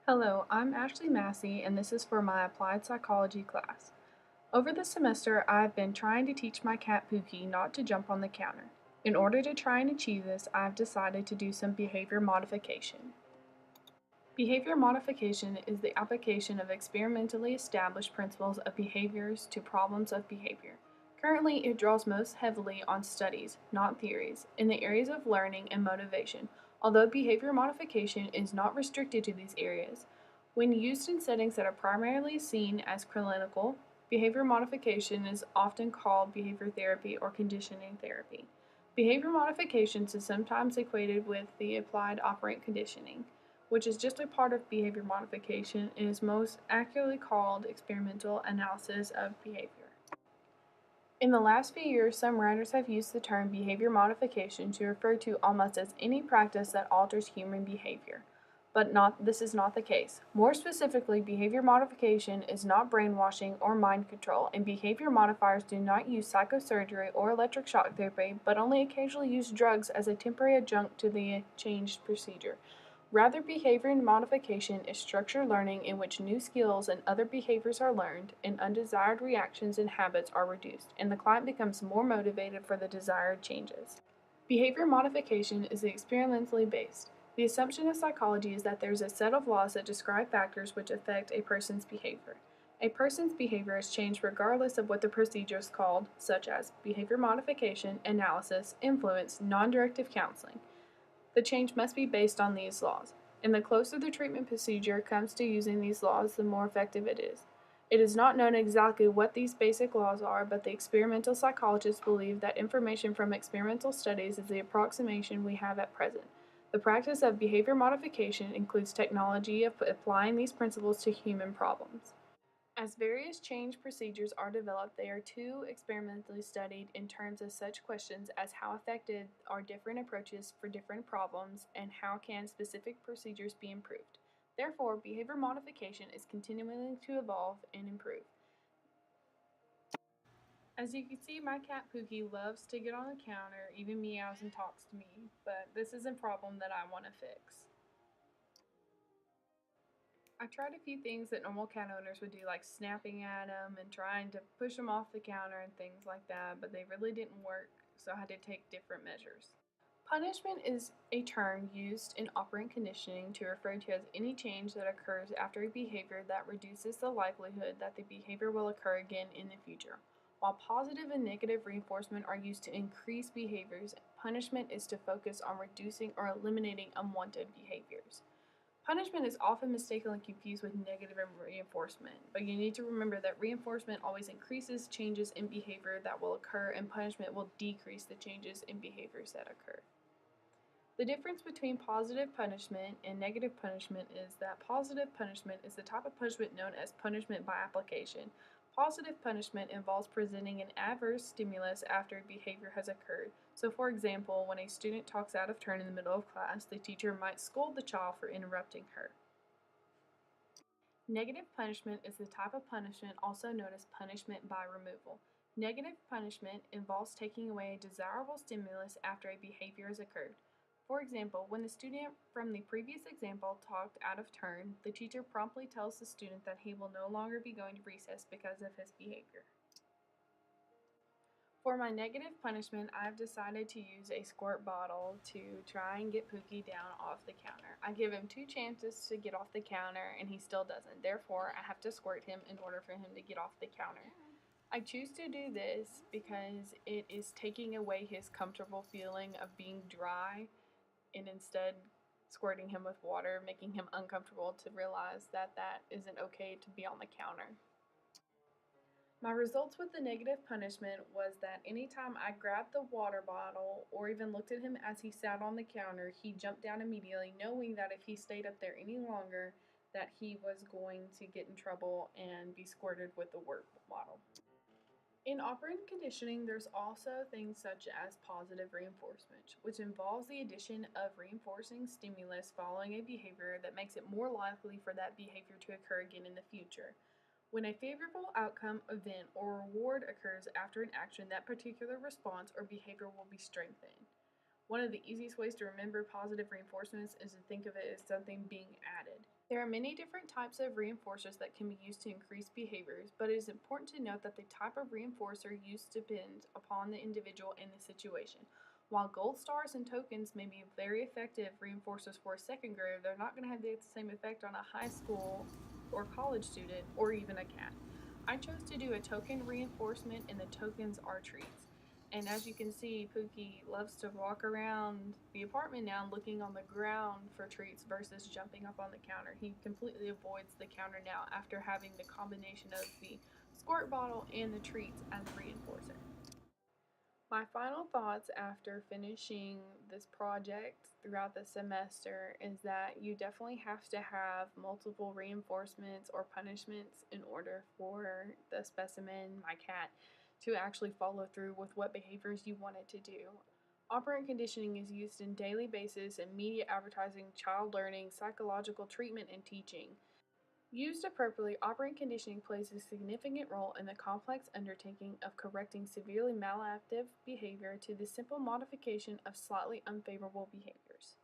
Hello, I'm Ashley Massey, and this is for my Applied Psychology class. Over the semester, I've been trying to teach my cat Pookie not to jump on the counter. In order to try and achieve this, I've decided to do some behavior modification. Behavior modification is the application of experimentally established principles of behaviors to problems of behavior. Currently, it draws most heavily on studies, not theories, in the areas of learning and motivation, although behavior modification is not restricted to these areas. When used in settings that are primarily seen as clinical, behavior modification is often called behavior therapy or conditioning therapy. Behavior modifications is sometimes equated with the applied operant conditioning, which is just a part of behavior modification and is most accurately called experimental analysis of behavior. In the last few years, some writers have used the term behavior modification to refer to almost as any practice that alters human behavior. But this is not the case. More specifically, behavior modification is not brainwashing or mind control, and behavior modifiers do not use psychosurgery or electric shock therapy, but only occasionally use drugs as a temporary adjunct to the changed procedure. Rather, behavior modification is structured learning in which new skills and other behaviors are learned, and undesired reactions and habits are reduced, and the client becomes more motivated for the desired changes. Behavior modification is experimentally based. The assumption of psychology is that there is a set of laws that describe factors which affect a person's behavior. A person's behavior is changed regardless of what the procedure is called, such as behavior modification, analysis, influence, non-directive counseling. The change must be based on these laws, and the closer the treatment procedure comes to using these laws, the more effective it is. It is not known exactly what these basic laws are, but the experimental psychologists believe that information from experimental studies is the approximation we have at present. The practice of behavior modification includes technology of applying these principles to human problems. As various change procedures are developed, they are too experimentally studied in terms of such questions as how effective are different approaches for different problems and how can specific procedures be improved. Therefore, behavior modification is continuing to evolve and improve. As you can see, my cat Pookie loves to get on the counter, even meows and talks to me, but this is a problem that I want to fix. I tried a few things that normal cat owners would do, like snapping at them and trying to push them off the counter and things like that, but they really didn't work, so I had to take different measures. Punishment is a term used in operant conditioning to refer to as any change that occurs after a behavior that reduces the likelihood that the behavior will occur again in the future. While positive and negative reinforcement are used to increase behaviors, punishment is to focus on reducing or eliminating unwanted behaviors. Punishment is often mistakenly confused with negative reinforcement, but you need to remember that reinforcement always increases changes in behavior that will occur, and punishment will decrease the changes in behaviors that occur. The difference between positive punishment and negative punishment is that positive punishment is the type of punishment known as punishment by application. Positive punishment involves presenting an adverse stimulus after a behavior has occurred. So, for example, when a student talks out of turn in the middle of class, the teacher might scold the child for interrupting her. Negative punishment is the type of punishment also known as punishment by removal. Negative punishment involves taking away a desirable stimulus after a behavior has occurred. For example, when the student from the previous example talked out of turn, the teacher promptly tells the student that he will no longer be going to recess because of his behavior. For my negative punishment, I've decided to use a squirt bottle to try and get Pookie down off the counter. I give him 2 chances to get off the counter and he still doesn't. Therefore, I have to squirt him in order for him to get off the counter. I choose to do this because it is taking away his comfortable feeling of being dry and instead squirting him with water, making him uncomfortable to realize that that isn't okay to be on the counter. My results with the negative punishment was that anytime I grabbed the water bottle or even looked at him as he sat on the counter, he jumped down immediately, knowing that if he stayed up there any longer, that he was going to get in trouble and be squirted with the water bottle. In operant conditioning, there's also things such as positive reinforcement, which involves the addition of reinforcing stimulus following a behavior that makes it more likely for that behavior to occur again in the future. When a favorable outcome, event, or reward occurs after an action, that particular response or behavior will be strengthened. One of the easiest ways to remember positive reinforcements is to think of it as something being added. There are many different types of reinforcers that can be used to increase behaviors, but it is important to note that the type of reinforcer used depends upon the individual and the situation. While gold stars and tokens may be very effective reinforcers for a second grader, they're not going to have the same effect on a high school or college student or even a cat. I chose to do a token reinforcement, and the tokens are treats. And as you can see, Pookie loves to walk around the apartment now looking on the ground for treats versus jumping up on the counter. He completely avoids the counter now after having the combination of the squirt bottle and the treats as a reinforcer. My final thoughts after finishing this project throughout the semester is that you definitely have to have multiple reinforcements or punishments in order for the specimen, my cat, to actually follow through with what behaviors you want it to do. Operant conditioning is used in daily basis in media advertising, child learning, psychological treatment, and teaching. Used appropriately, operant conditioning plays a significant role in the complex undertaking of correcting severely maladaptive behavior to the simple modification of slightly unfavorable behaviors.